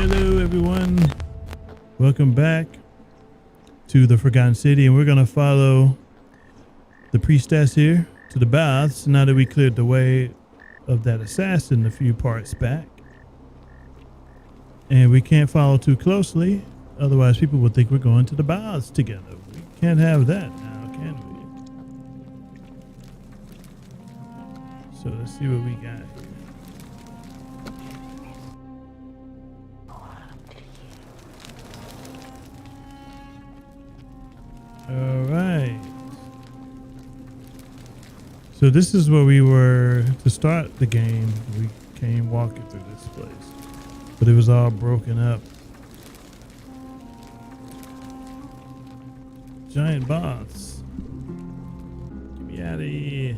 Hello everyone, welcome back to the Forgotten City, and we're gonna follow the priestess here to the baths now that we cleared the way of that assassin a few parts back. And we can't follow too closely, otherwise people will think we're going to the baths together. We can't have that now, can we? So let's see what we got here. All right. So this is where we were to start the game. We came walking through this place, but it was all broken up. Giant boss. Get me out of here.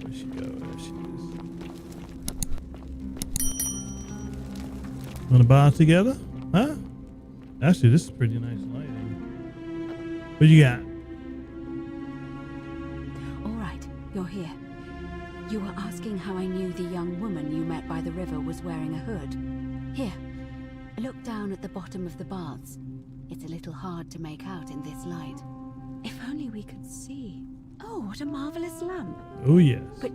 Where'd she go? There she is. Want to bath together? Huh? Actually, this is pretty nice lighting. What you got? All right, you're here. You were asking how I knew the young woman you met by the river was wearing a hood. Here, look down at the bottom of the baths. It's a little hard to make out in this light. If only we could see. Oh, what a marvelous lamp. Oh, yes. But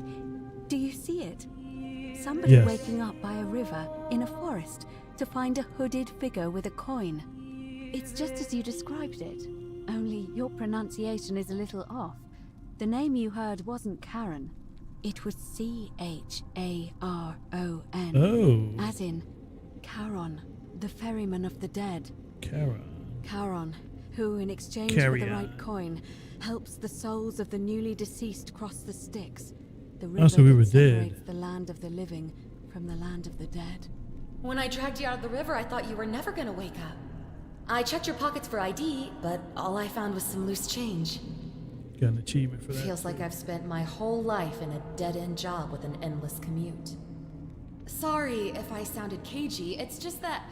do you see it? Somebody waking up by a river in a forest to find a hooded figure with a coin. It's just as you described it, only your pronunciation is a little off. The name you heard wasn't Karen. It was C-H-A-R-O-N. Oh. As in Charon, the ferryman of the dead. Charon, who in exchange for the right coin, helps the souls of the newly deceased cross the Styx. The river that separates the land of the living from the land of the dead. When I dragged you out of the river, I thought you were never gonna wake up. I checked your pockets for ID, but all I found was some loose change. Got an achievement for that. Feels like I've spent my whole life in a dead-end job with an endless commute. Sorry if I sounded cagey, it's just that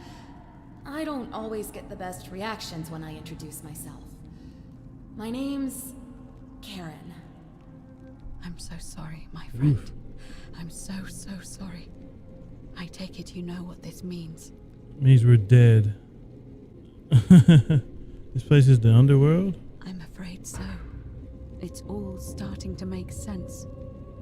I don't always get the best reactions when I introduce myself. My name's Karen. I'm so sorry, my friend. Oof. I'm so sorry. I take it you know what this means. It means we're dead. This place is the underworld? I'm afraid so. It's all starting to make sense.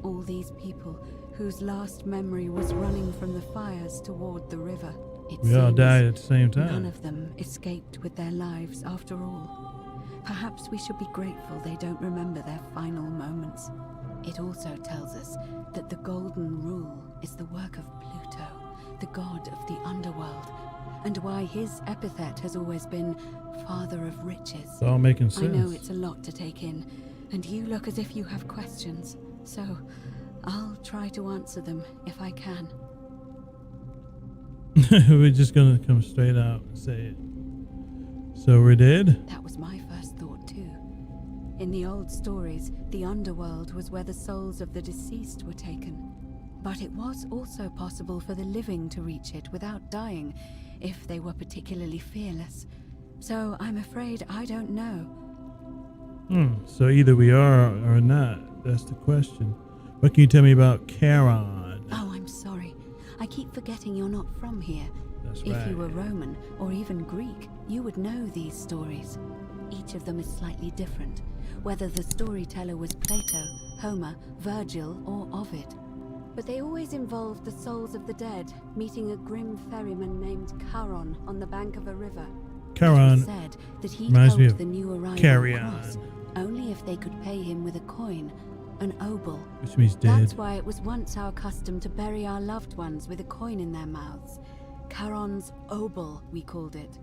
All these people whose last memory was running from the fires toward the river. We all died at the same time. None of them escaped with their lives after all. Perhaps we should be grateful they don't remember their final moments. It also tells us that the Golden Rule is the work of Pluto, the god of the underworld, and why his epithet has always been Father of Riches. It's all making sense. I know it's a lot to take in, and you look as if you have questions, so I'll try to answer them if I can. We're just gonna come straight out and say it. So we're dead? That was my first thought too. In the old stories, the underworld was where the souls of the deceased were taken. But it was also possible for the living to reach it without dying, if they were particularly fearless. So I'm afraid I don't know. So either we are or not. That's the question. What can you tell me about Charon? Oh, I'm sorry. I keep forgetting you're not from here. That's right. If you were Roman, or even Greek, you would know these stories. Each of them is slightly different, whether the storyteller was Plato, Homer, Virgil, or Ovid. But they always involved the souls of the dead meeting a grim ferryman named Charon on the bank of a river. Charon said that he reminds me helped of the new arrival cross only if they could pay him with a coin, an obol. Which means dead. That's why it was once our custom to bury our loved ones with a coin in their mouths. Charon's obol, we called it.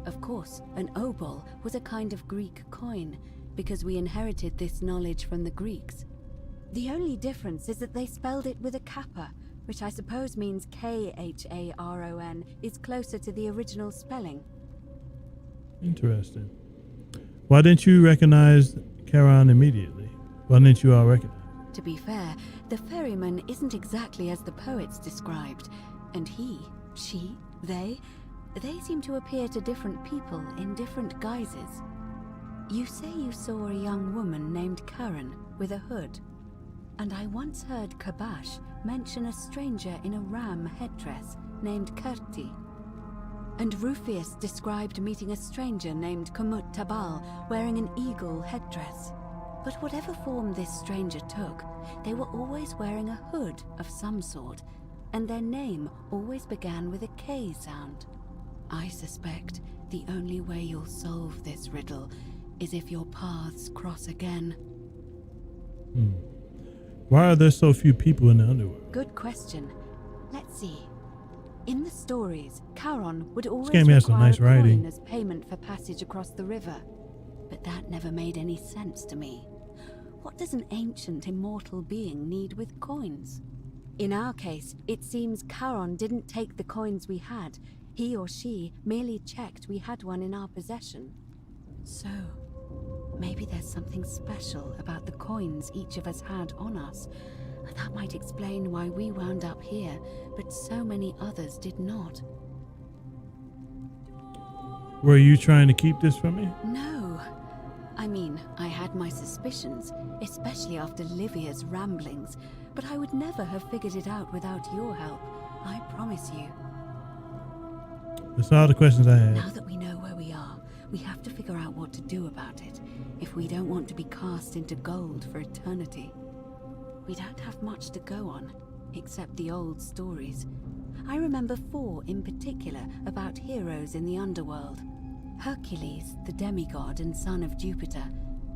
Of course, an obol was a kind of Greek coin, because we inherited this knowledge from the Greeks. The only difference is that they spelled it with a kappa, which I suppose means K-H-A-R-O-N, is closer to the original spelling. Interesting. Why didn't you recognize Charon immediately? Why didn't you all recognize it? To be fair, the ferryman isn't exactly as the poets described, and he, she, they seem to appear to different people in different guises. You say you saw a young woman named Karen with a hood. and I once heard Kabash mention a stranger in a ram headdress named Kerti. And Rufius described meeting a stranger named Kumut Tabal wearing an eagle headdress. But whatever form this stranger took, they were always wearing a hood of some sort, and their name always began with a K sound. I suspect the only way you'll solve this riddle is if your paths cross again. Why are there so few people in the underworld? Good question. Let's see. In the stories, Charon would always game has some require nice a writing. coin as payment for passage across the river. But that never made any sense to me. What does an ancient immortal being need with coins? In our case, it seems Charon didn't take the coins we had. He or she merely checked we had one in our possession. So, maybe there's something special about the coins each of us had on us. That might explain why we wound up here, but so many others did not. Were you trying to keep this from me? No. I mean, I had my suspicions, especially after Livia's ramblings, but I would never have figured it out without your help. I promise you. That's all the questions I had. Now that we know where we are, we have to figure out what to do about it, if we don't want to be cast into gold for eternity. We don't have much to go on, except the old stories. I remember 4 in particular about heroes in the underworld. Hercules, the demigod and son of Jupiter.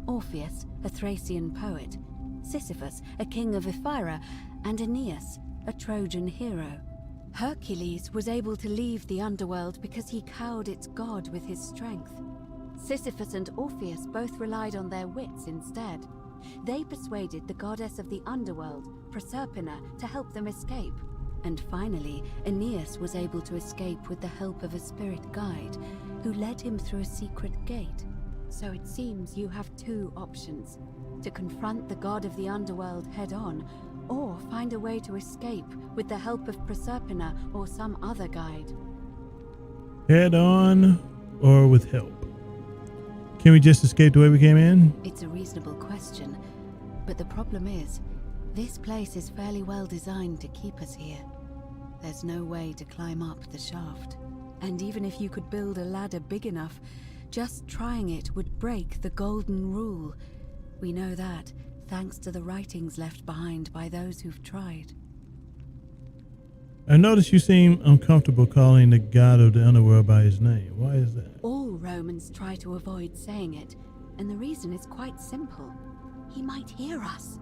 Orpheus, a Thracian poet. Sisyphus, a king of Ephyra. And Aeneas, a Trojan hero. Hercules was able to leave the underworld because he cowed its god with his strength. Sisyphus and Orpheus both relied on their wits instead. They persuaded the goddess of the underworld, Proserpina, to help them escape. And finally, Aeneas was able to escape with the help of a spirit guide, who led him through a secret gate. So it seems you have 2 options: to confront the god of the underworld head-on, or find a way to escape with the help of Proserpina or some other guide. Head on or with help? Can we just escape the way we came in? It's a reasonable question, but the problem is, this place is fairly well designed to keep us here. There's no way to climb up the shaft. And even if you could build a ladder big enough, just trying it would break the golden rule. We know that, thanks to the writings left behind by those who've tried. I noticed you seem uncomfortable calling the god of the underworld by his name. Why is that? All Romans try to avoid saying it, and the reason is quite simple. He might hear us.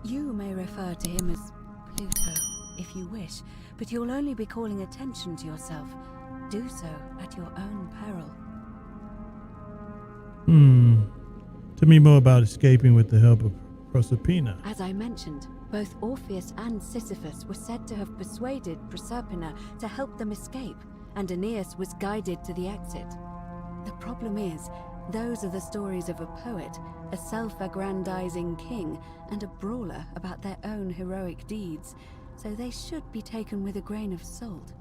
You may refer to him as Pluto, if you wish, but you'll only be calling attention to yourself. Do so at your own peril. Tell me more about escaping with the help of Proserpina. As I mentioned, both Orpheus and Sisyphus were said to have persuaded Proserpina to help them escape, and Aeneas was guided to the exit. The problem is, those are the stories of a poet, a self-aggrandizing king, and a brawler about their own heroic deeds, so they should be taken with a grain of salt.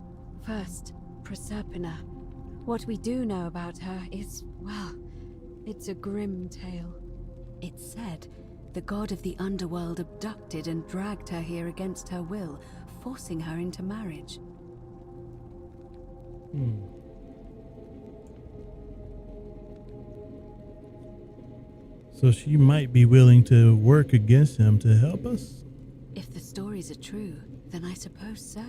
First, Proserpina. What we do know about her is, well, it's a grim tale. It's said the god of the underworld abducted and dragged her here against her will, forcing her into marriage. So she might be willing to work against him to help us? If the stories are true, then I suppose so.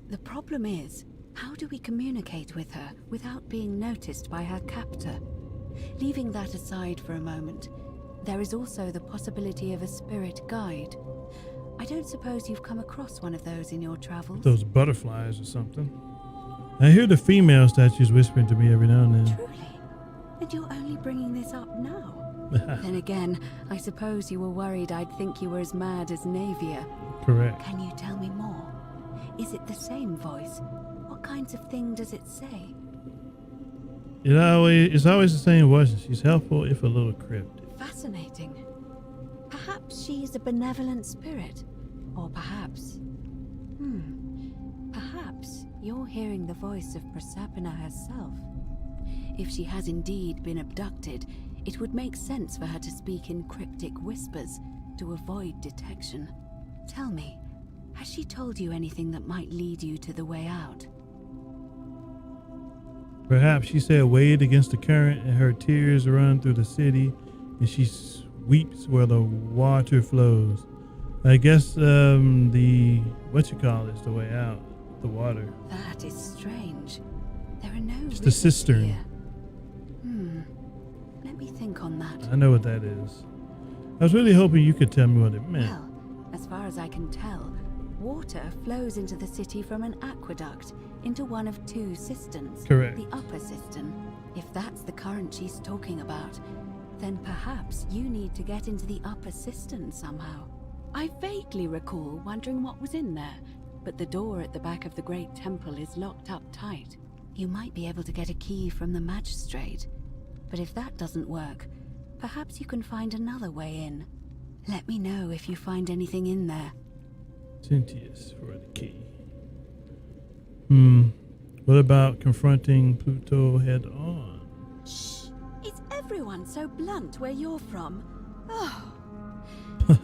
The problem is, how do we communicate with her without being noticed by her captor? Leaving that aside for a moment, there is also the possibility of a spirit guide. I don't suppose you've come across one of those in your travels? Those butterflies or something. I hear the female statues whispering to me every now and then. Truly? And you're only bringing this up now? Then again, I suppose you were worried I'd think you were as mad as Navia. Correct. Can you tell me more? Is it the same voice? What kinds of thing does it say? It's always the same voice. She's helpful, if a little cryptic. Fascinating. Perhaps she's a benevolent spirit. Or perhaps... Perhaps you're hearing the voice of Proserpina herself. If she has indeed been abducted, it would make sense for her to speak in cryptic whispers, to avoid detection. Tell me, has she told you anything that might lead you to the way out? Perhaps she said wade against the current and her tears run through the city and she weeps where the water flows. I guess the the way out, the water. That is strange. There are no It's the rivers cistern. here. Let me think on that. I know what that is. I was really hoping you could tell me what it meant. Well, as far as I can tell, water flows into the city from an aqueduct into one of two cisterns. Correct. The upper cistern. If that's the current she's talking about, then perhaps you need to get into the upper cistern somehow. I vaguely recall wondering what was in there, but the door at the back of the great temple is locked up tight. You might be able to get a key from the magistrate, but if that doesn't work, perhaps you can find another way in. Let me know if you find anything in there. Tintius for the key. What about confronting Pluto head on? Shh! Is everyone so blunt where you're from? Oh.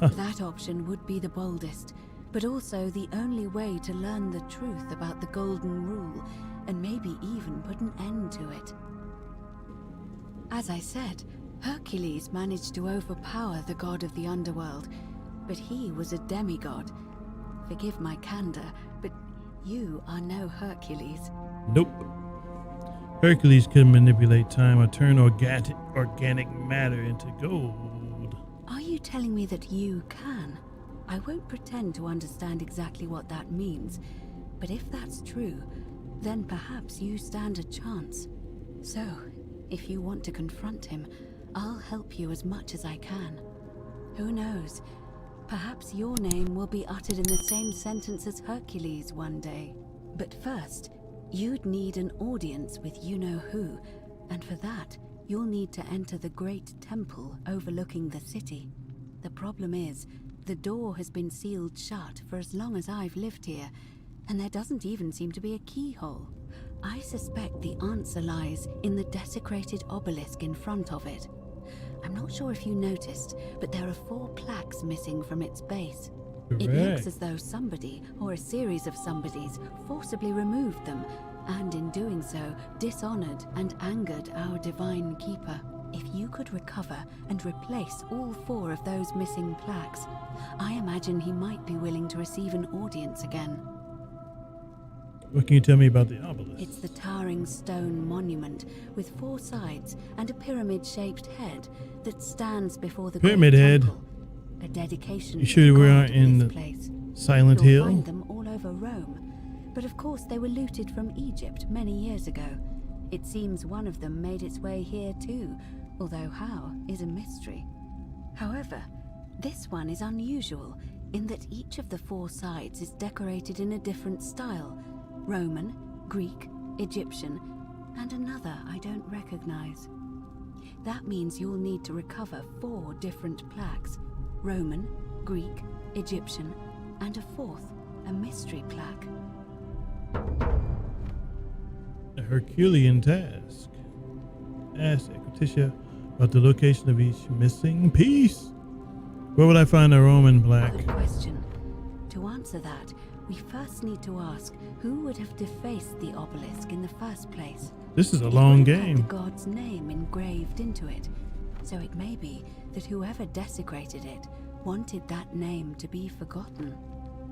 That option would be the boldest, but also the only way to learn the truth about the Golden Rule, and maybe even put an end to it. As I said, Hercules managed to overpower the god of the underworld, but he was a demigod. Forgive my candor, but you are no Hercules. Nope. Hercules can manipulate time or turn organic matter into gold. Are you telling me that you can? I won't pretend to understand exactly what that means, but if that's true, then perhaps you stand a chance. So, if you want to confront him, I'll help you as much as I can. Who knows? Perhaps your name will be uttered in the same sentence as Hercules one day. But first, you'd need an audience with you-know-who, and for that, you'll need to enter the great temple overlooking the city. The problem is, the door has been sealed shut for as long as I've lived here, and there doesn't even seem to be a keyhole. I suspect the answer lies in the desecrated obelisk in front of it. I'm not sure if you noticed, but there are 4 plaques missing from its base. Correct. It looks as though somebody, or a series of somebodies, forcibly removed them, and in doing so, dishonored and angered our divine keeper. If you could recover and replace all 4 of those missing plaques, I imagine he might be willing to receive an audience again. What can you tell me about the obelisk? It's the towering stone monument with 4 sides and a pyramid-shaped head that stands before the Pyramid great head? temple. A dedication You to sure the we god aren't of in this the place. Silent You'll Hill? find them all over Rome, but of course they were looted from Egypt many years ago. It seems one of them made its way here too, although how is a mystery. However, this one is unusual in that each of the 4 sides is decorated in a different style: Roman, Greek, Egyptian, and another I don't recognize. That means you'll need to recover 4 different plaques: Roman, Greek, Egyptian, and a 4th, a mystery plaque. A Herculean task. Ask Equitia about the location of each missing piece. Where would I find a Roman plaque? Good question. To answer that, we first need to ask who would have defaced the obelisk in the first place. This is a It long would have had game. the god's name engraved into it, so it may be that whoever desecrated it wanted that name to be forgotten.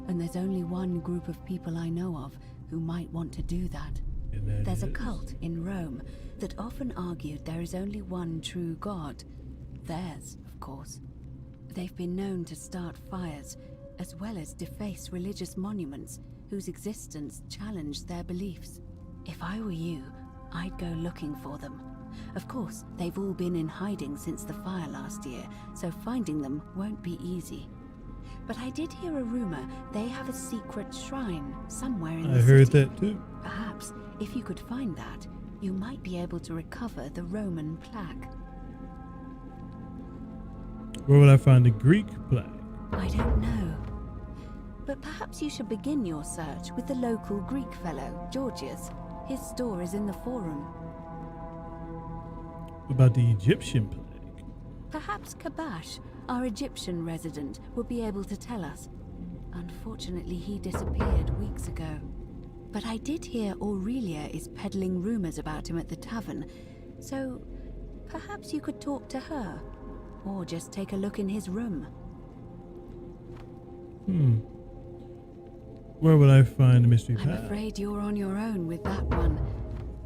And there's only one group of people I know of who might want to do that. And that There's a is- cult in Rome that often argued there is only one true god. Theirs, of course. They've been known to start fires, as well as deface religious monuments whose existence challenged their beliefs. If I were you, I'd go looking for them. Of course, they've all been in hiding since the fire last year, so finding them won't be easy. But I did hear a rumor they have a secret shrine somewhere in the I heard city. that too. Perhaps, if you could find that, you might be able to recover the Roman plaque. Where would I find the Greek plaque? I don't know. But perhaps you should begin your search with the local Greek fellow, Georgius. His store is in the forum. What about the Egyptian plaque? Perhaps Kabash, Our Egyptian resident will be able to tell us. Unfortunately, he disappeared weeks ago. But I did hear Aurelia is peddling rumors about him at the tavern, so perhaps you could talk to her, or just take a look in his room. Where would I find the mystery I'm path? afraid you're on your own with that one,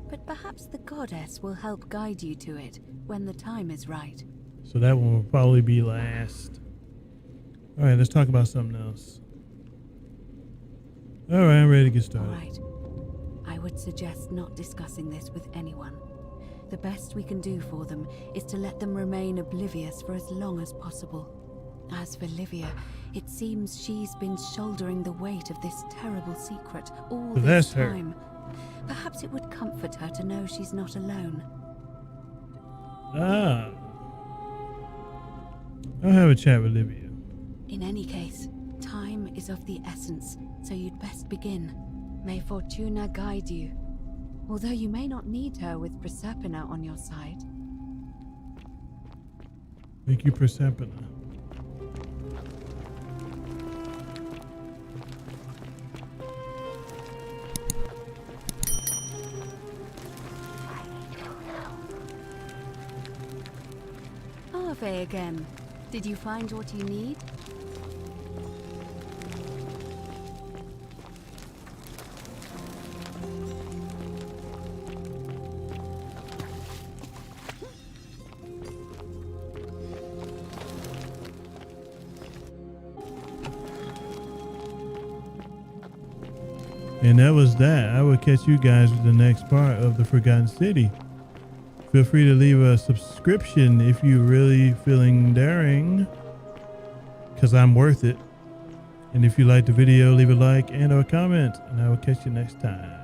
but perhaps the goddess will help guide you to it when the time is right. So that one will probably be last. All right, let's talk about something else. All right, I'm ready to get All started. right. I would suggest not discussing this with anyone. The best we can do for them is to let them remain oblivious for as long as possible. As for Livia, it seems she's been shouldering the weight of this terrible secret all So this that's her. time. Perhaps it would comfort her to know she's not alone. Ah. I'll have a chat with Livia. In any case, time is of the essence, so you'd best begin. May Fortuna guide you. Although you may not need her with Proserpina on your side. Thank you, Proserpina. Ave again. Did you find what you need? And that was that. I will catch you guys with the next part of the Forgotten City. Feel free to leave a subscription if you're really feeling daring, because I'm worth it. And if you like the video, leave a like and or comment, and I will catch you next time.